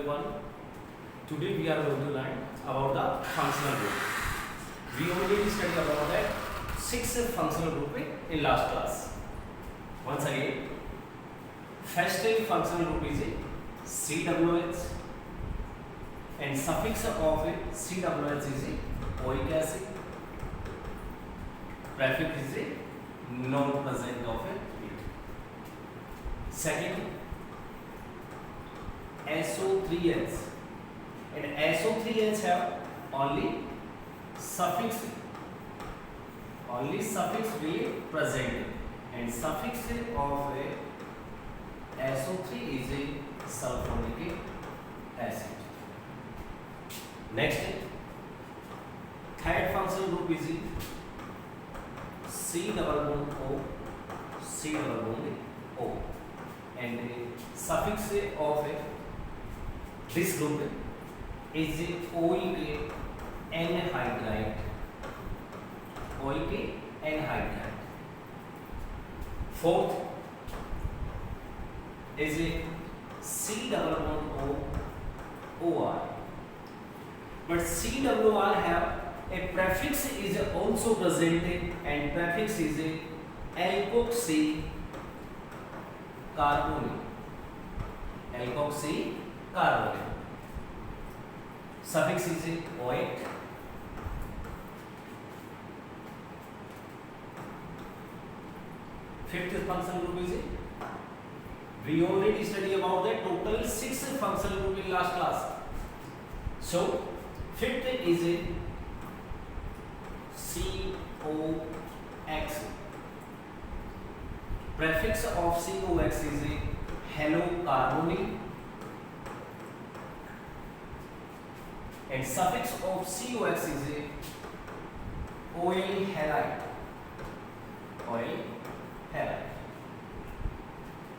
everyone. Today we are going to learn about the functional group. We already studied about that 6 functional group in last class. Once again, first functional group is a CWH and suffix of a CWH is a oic acid. Prefix is a non-present of it. Second, SO3H and SO3H have only suffix will be present and suffix of a SO3 is a sulfuric acid. Next, third functional group is C double bond O and the suffix of this group is oic anhydride. Fourth is a C double bond OR, but CWR have a prefix is also present and prefix is a alkoxy carbonyl. Suffix is a oic. Fifth functional group is we already studied about the total 6 functional group in last class. So fifth is a COX. Prefix of COX is a halocarbonyl and suffix of COX is a oil halide.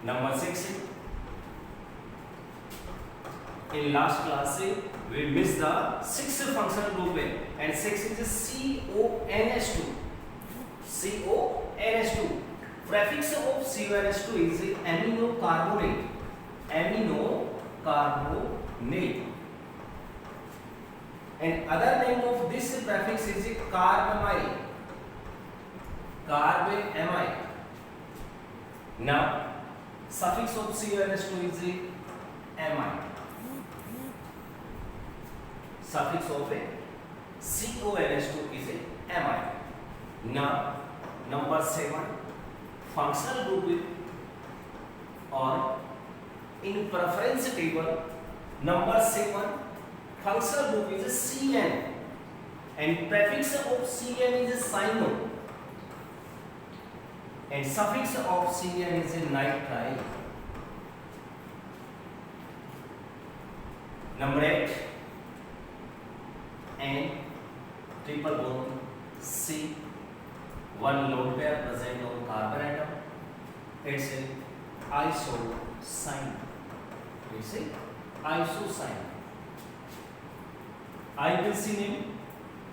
Number 6. In last class we missed the 6 functional group and 6 is CONH2. Prefix of CONH2 is aminocarbonate. And other name of this prefix is carbamide. Now suffix of CONH2 is amide. Suffix of CONH2 is amide. Now number 7 functional group or in preference table number 7 functional group is CN and prefix of CN is cyano and suffix of CN is nitrile. Number 8 and triple bond C, one lone pair present on carbon atom. It's a isocyane. IUPAC name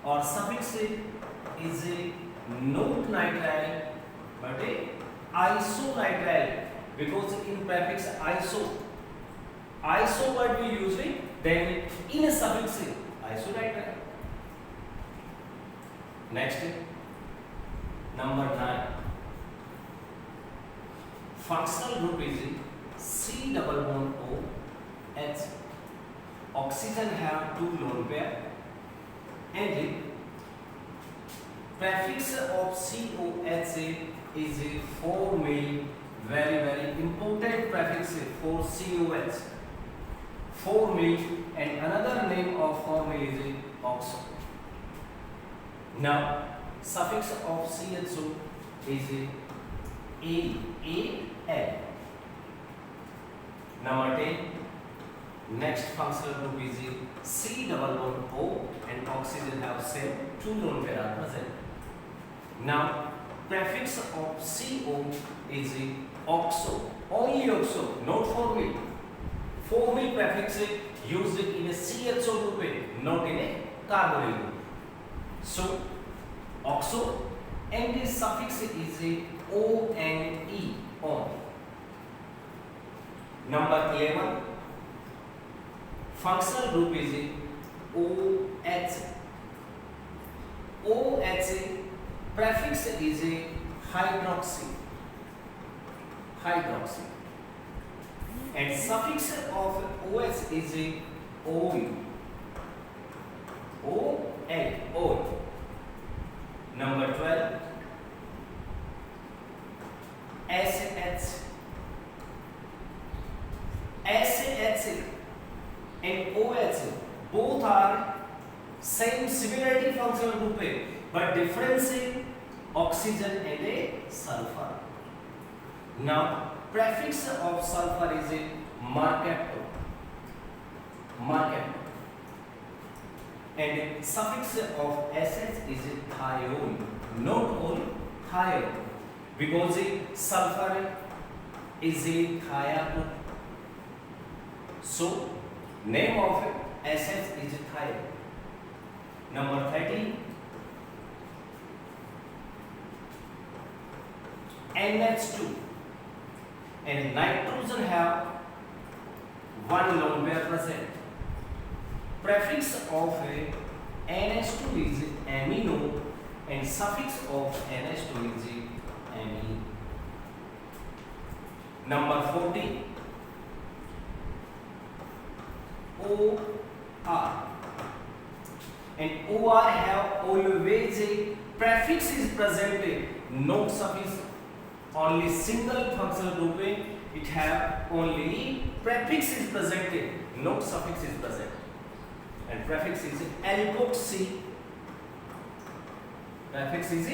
or suffix is a not nitrile but a isonitrile because in prefix iso word we use it, then in a suffix isonitrile. Next, number 9 functional group is C double bond OH. Oxygen have 2 lone pair and prefix of COH is 4 male. Very important prefix for COH. 4 male and another name of 4 male is oxo. Now suffix of CHO is AL. Number 10 next functional group is C double bond O and oxygen have same 2 lone pair are present. Now prefix of CO is oxo, only oxo, not 4 male. 4 male prefix used in a CHO group, not in a carbonyl group. So oxo and the suffix is ONE, on. Number 11 functional group is OH. OH prefix is a hydroxy. Hydroxy. And suffix of OH is a OL. OL. Number 12. SH. SH and OH both are same similarity functional group है, but difference in oxygen and a sulfur. Now prefix of sulfur is a mercapto. Mercapto. And suffix of SH is a thiol. Not all, thiol. Because sulfur is a thiol. So name of SS is thiol. Number 13. NH2 and nitrogen have one lone pair present. Prefix of NH2 is amino and suffix of NH2 is amine. Number 14. OR and OR have always a prefix is present, no suffix. Only single functional grouping it have only prefix is present, no suffix is present. And prefix is alkoxy. Prefix is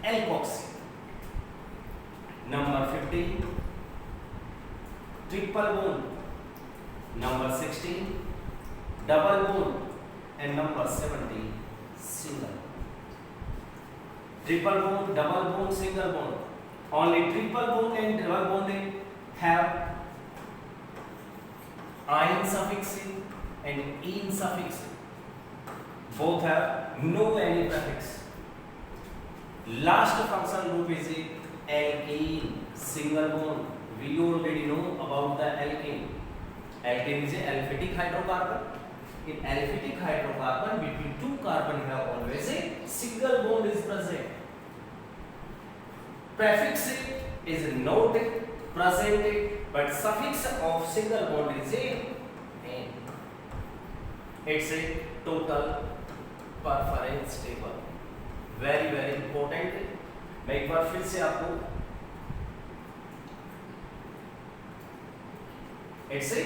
alkoxy. Number 15. Triple bond. Number 16. Double bond. And number 17. Single. Triple bond, double bond, single bond. Only triple bond and double bond have "-" suffix and "-" suffix. Both have no any prefix. Last functional group is alkane, single bond. We already know about the alkane. Alkane is an aliphatic hydrocarbon. In aliphatic hydrocarbon, between two carbon have always a single bond is present. Prefix is not present, but suffix of single bond is a "-". It's a total preference table. very important. मैं एक बार फिर से आपको it's a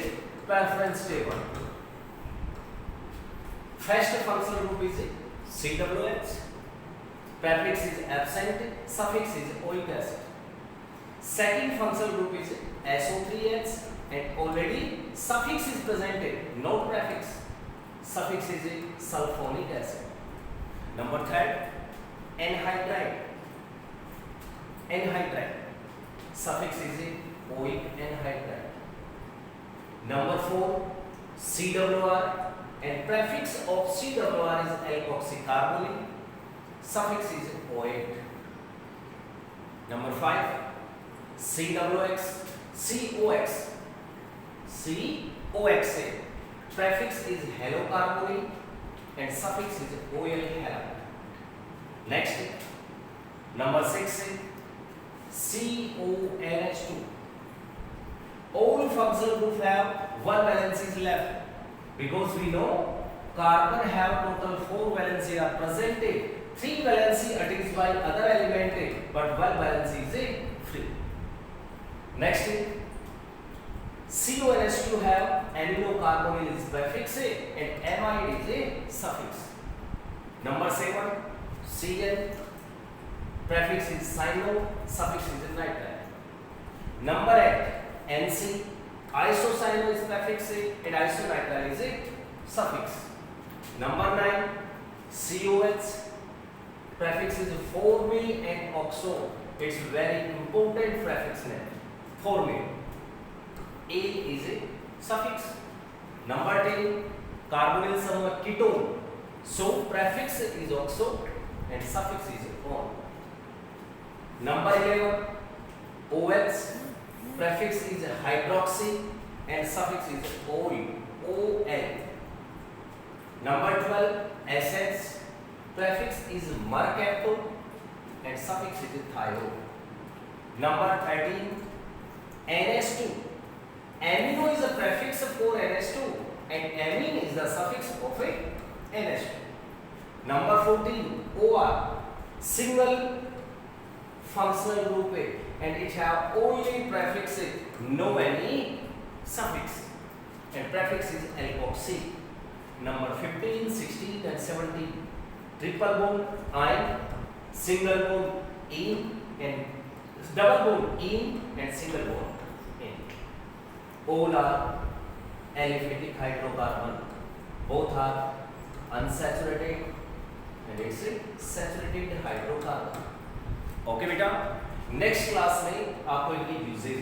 preference table. First functional group is COH. Prefix is absent, suffix is oic acid. Second functional group is SO3H and already suffix is presented, no prefix. Suffix is sulfonic acid. Number third, anhydride. Anhydride. Suffix is oic anhydride. Number 4, CWR and prefix of CWR is alkoxycarbonate. Suffix is OH. Number 5, CWX, COX. COX. Prefix is halocarbonate and suffix is OL halide. Next, number 6, CONH2. All functional groups have one valency left because we know carbon have total 4 valency are presented. 3 valency attached by other element, but 1 valency is free. Next, CONH2 have amino carbonyl is prefix and amide is a suffix. Number 7, CN prefix is cyano, suffix is nitrite. Number 8, NC isocyano is prefix and isonitrile is a suffix. Number 9, COH prefix is formyl and oxo. It's very important prefix name. Formyl. A is a suffix. Number 10, carbonyl somewhat ketone. So prefix is oxo and suffix is on. Number 11, OH prefix is hydroxy and suffix is OL. OL. prefix is mercaptol and suffix is thiol. Number 13, NS2. Amino is a prefix for NS2 and amine is the suffix of a NS2. Number 14, OR, single functional group and it have only prefix, no any suffix, and prefix is alkoxy. Number 15, 16 and 17, triple bond ion, single bond in and double bond in and single bond in. All are aliphatic hydrocarbon, both are unsaturated and it's a saturated hydrocarbon. Okay बेटा, next class में आपको इनकी usage